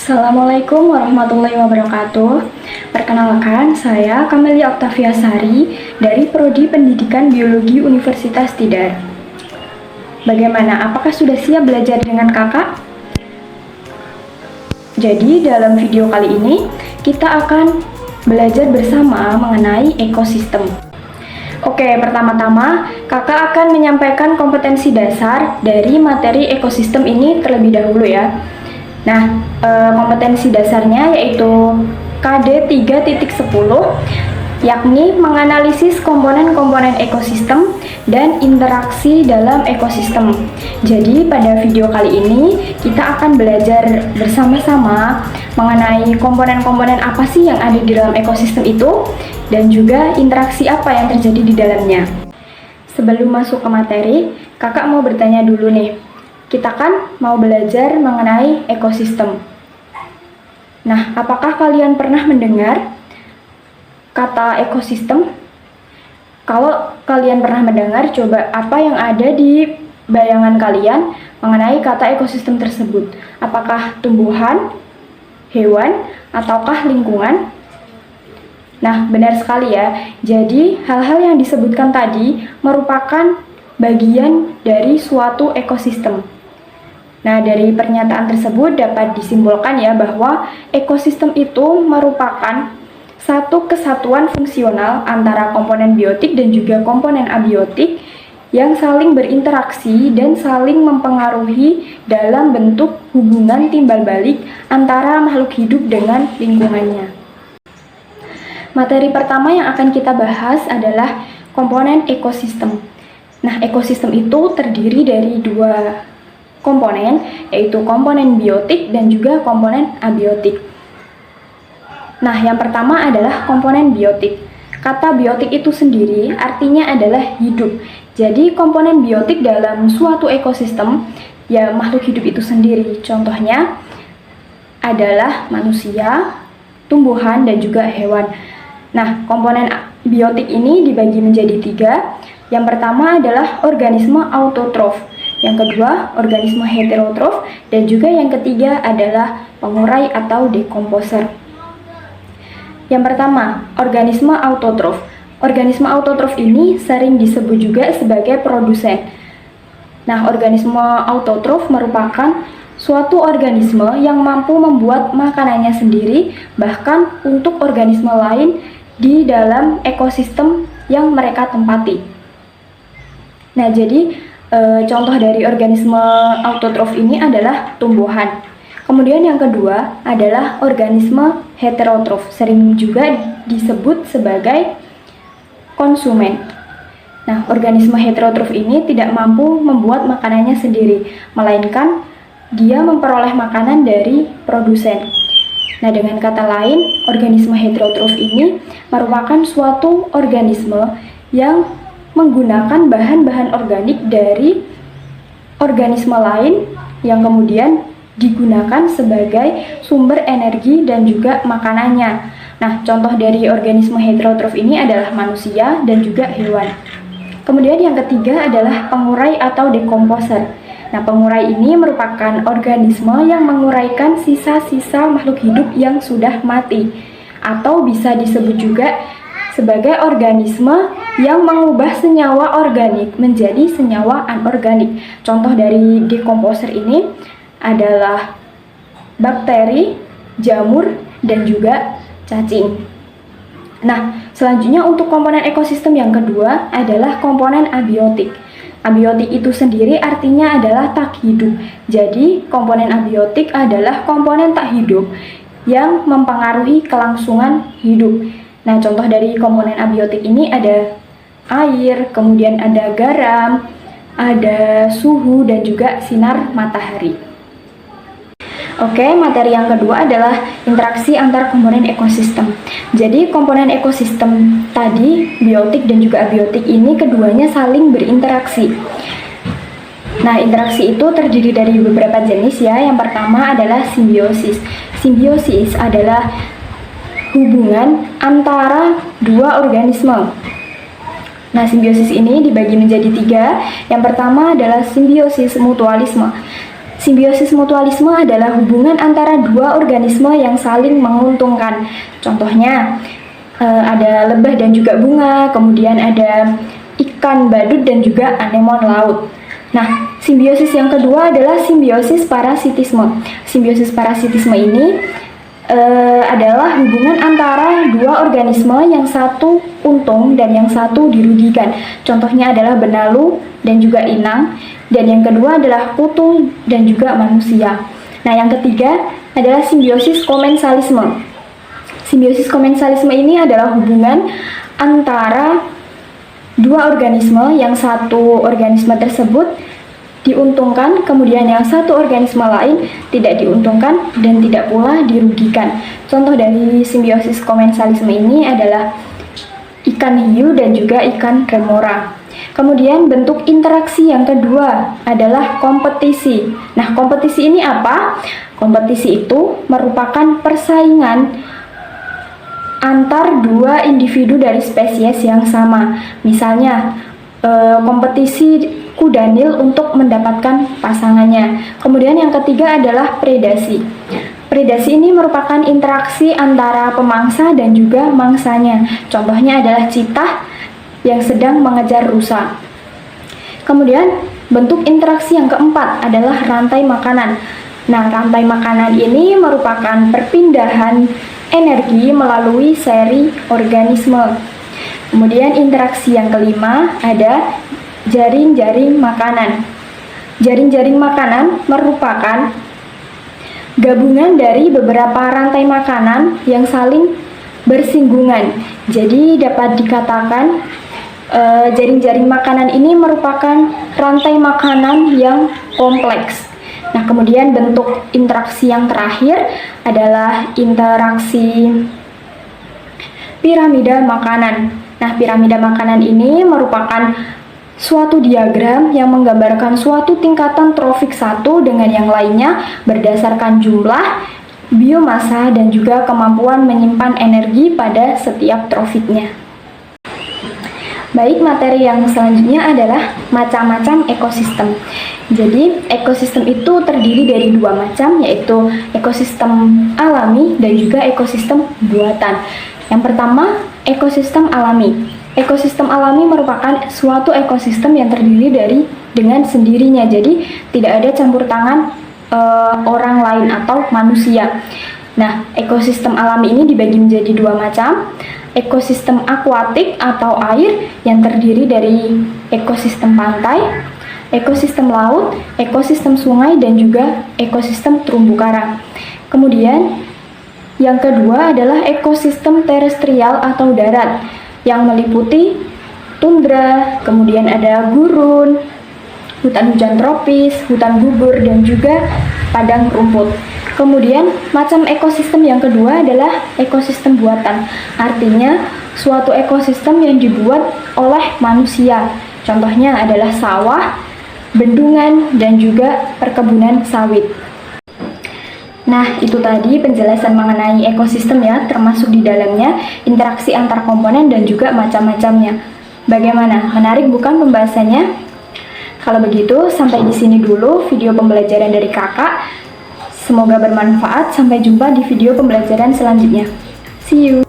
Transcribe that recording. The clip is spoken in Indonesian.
Assalamualaikum warahmatullahi wabarakatuh. Perkenalkan, saya Kamelia Oktaviasari dari Prodi Pendidikan Biologi Universitas Tidar. Bagaimana? Apakah sudah siap belajar dengan kakak? Jadi, dalam video kali ini, kita akan belajar bersama mengenai ekosistem. Oke, pertama-tama, kakak akan menyampaikan kompetensi dasar dari materi ekosistem ini terlebih dahulu ya. Nah, kompetensi dasarnya yaitu KD 3.10, yakni menganalisis komponen-komponen ekosistem dan interaksi dalam ekosistem. Jadi, pada video kali ini kita akan belajar bersama-sama mengenai komponen-komponen apa sih yang ada di dalam ekosistem itu dan juga interaksi apa yang terjadi di dalamnya. Sebelum masuk ke materi, kakak mau bertanya dulu nih. Kita kan mau belajar mengenai ekosistem. Nah, apakah kalian pernah mendengar kata ekosistem? Kalau kalian pernah mendengar, coba apa yang ada di bayangan kalian mengenai kata ekosistem tersebut? Apakah tumbuhan, hewan, ataukah lingkungan? Nah, benar sekali ya. Jadi, hal-hal yang disebutkan tadi merupakan bagian dari suatu ekosistem. Nah, dari pernyataan tersebut dapat disimpulkan ya bahwa ekosistem itu merupakan satu kesatuan fungsional antara komponen biotik dan juga komponen abiotik yang saling berinteraksi dan saling mempengaruhi dalam bentuk hubungan timbal balik antara makhluk hidup dengan lingkungannya. Materi pertama yang akan kita bahas adalah komponen ekosistem. Nah, ekosistem itu terdiri dari dua komponen, yaitu komponen biotik dan juga komponen abiotik. Nah, yang pertama adalah komponen biotik. Kata biotik itu sendiri artinya adalah hidup. Jadi, komponen biotik dalam suatu ekosistem, ya makhluk hidup itu sendiri. Contohnya adalah manusia, tumbuhan, dan juga hewan. Nah, komponen biotik ini dibagi menjadi tiga. Yang pertama adalah organisme autotrof. Yang kedua, organisme heterotrof, dan juga yang ketiga adalah pengurai atau dekomposer. Yang pertama, organisme autotrof. Organisme autotrof ini sering disebut juga sebagai produsen. Nah, organisme autotrof merupakan suatu organisme yang mampu membuat makanannya sendiri, bahkan untuk organisme lain di dalam ekosistem yang mereka tempati. Nah, jadi contoh dari organisme autotrof ini adalah tumbuhan. Kemudian yang kedua adalah organisme heterotrof, sering juga disebut sebagai konsumen. Nah, organisme heterotrof ini tidak mampu membuat makanannya sendiri, melainkan dia memperoleh makanan dari produsen. Nah, dengan kata lain, organisme heterotrof ini merupakan suatu organisme yang menggunakan bahan-bahan organik dari organisme lain yang kemudian digunakan sebagai sumber energi dan juga makanannya. Nah, contoh dari organisme heterotrof ini adalah manusia dan juga hewan. Kemudian yang ketiga adalah pengurai atau dekomposer. Nah, pengurai ini merupakan organisme yang menguraikan sisa-sisa makhluk hidup yang sudah mati, atau bisa disebut juga sebagai organisme yang mengubah senyawa organik menjadi senyawa anorganik. Contoh dari dekomposer ini adalah bakteri, jamur, dan juga cacing. Nah, selanjutnya untuk komponen ekosistem yang kedua adalah komponen abiotik. Abiotik itu sendiri artinya adalah tak hidup. Jadi, komponen abiotik adalah komponen tak hidup yang mempengaruhi kelangsungan hidup. Nah, contoh dari komponen abiotik ini ada air, kemudian ada garam, ada suhu, dan juga sinar matahari. Oke, materi yang kedua adalah interaksi antar komponen ekosistem. Jadi, komponen ekosistem tadi, biotik dan juga abiotik ini keduanya saling berinteraksi. Nah, interaksi itu terdiri dari beberapa jenis ya. Yang pertama adalah simbiosis. Simbiosis adalah hubungan antara dua organisme. Nah, simbiosis ini dibagi menjadi tiga. Yang pertama adalah simbiosis mutualisme. Simbiosis mutualisme adalah hubungan antara dua organisme yang saling menguntungkan. Contohnya, ada lebah dan juga bunga, kemudian ada ikan badut dan juga anemon laut. Nah, simbiosis yang kedua adalah simbiosis parasitisme. Simbiosis parasitisme ini adalah hubungan antara dua organisme yang satu untung dan yang satu dirugikan. Contohnya adalah benalu dan juga inang, dan yang kedua adalah kutu dan juga manusia. Nah, yang ketiga adalah simbiosis komensalisme. Simbiosis komensalisme ini adalah hubungan antara dua organisme yang satu organisme tersebut diuntungkan, kemudian yang satu organisme lain tidak diuntungkan dan tidak pula dirugikan. Contoh dari simbiosis komensalisme ini adalah ikan hiu dan juga ikan remora. Kemudian bentuk interaksi yang kedua adalah kompetisi. Nah, kompetisi ini apa? Kompetisi itu merupakan persaingan antar dua individu dari spesies yang sama. Misalnya, kompetisi kudanil untuk mendapatkan pasangannya. Kemudian yang ketiga adalah predasi. Predasi ini merupakan interaksi antara pemangsa dan juga mangsanya. Contohnya adalah citah yang sedang mengejar rusa. Kemudian bentuk interaksi yang keempat adalah rantai makanan. Nah, rantai makanan ini merupakan perpindahan energi melalui seri organisme. Kemudian interaksi yang kelima ada jaring-jaring makanan. Jaring-jaring makanan merupakan gabungan dari beberapa rantai makanan yang saling bersinggungan. Jadi dapat dikatakan jaring-jaring makanan ini merupakan rantai makanan yang kompleks. Nah, kemudian bentuk interaksi yang terakhir adalah interaksi piramida makanan. Nah, piramida makanan ini merupakan suatu diagram yang menggambarkan suatu tingkatan trofik satu dengan yang lainnya berdasarkan jumlah, biomasa, dan juga kemampuan menyimpan energi pada setiap trofiknya. Baik, materi yang selanjutnya adalah macam-macam ekosistem. Jadi, ekosistem itu terdiri dari dua macam, yaitu ekosistem alami dan juga ekosistem buatan. Yang pertama, ekosistem alami. Ekosistem alami merupakan suatu ekosistem yang terdiri dengan sendirinya, jadi tidak ada campur tangan orang lain atau manusia. Nah, ekosistem alami ini dibagi menjadi dua macam. Ekosistem akuatik atau air yang terdiri dari ekosistem pantai, ekosistem laut, ekosistem sungai, dan juga ekosistem terumbu karang. Kemudian yang kedua adalah ekosistem terestrial atau darat yang meliputi tundra, kemudian ada gurun, hutan hujan tropis, hutan gugur, dan juga padang rumput. Kemudian macam ekosistem yang kedua adalah ekosistem buatan. Artinya suatu ekosistem yang dibuat oleh manusia. Contohnya adalah sawah, bendungan, dan juga perkebunan sawit. Nah, itu tadi penjelasan mengenai ekosistem ya, termasuk di dalamnya interaksi antar komponen dan juga macam-macamnya. Bagaimana? Menarik bukan pembahasannya? Kalau begitu, sampai di sini dulu video pembelajaran dari kakak. Semoga bermanfaat. Sampai jumpa di video pembelajaran selanjutnya. See you!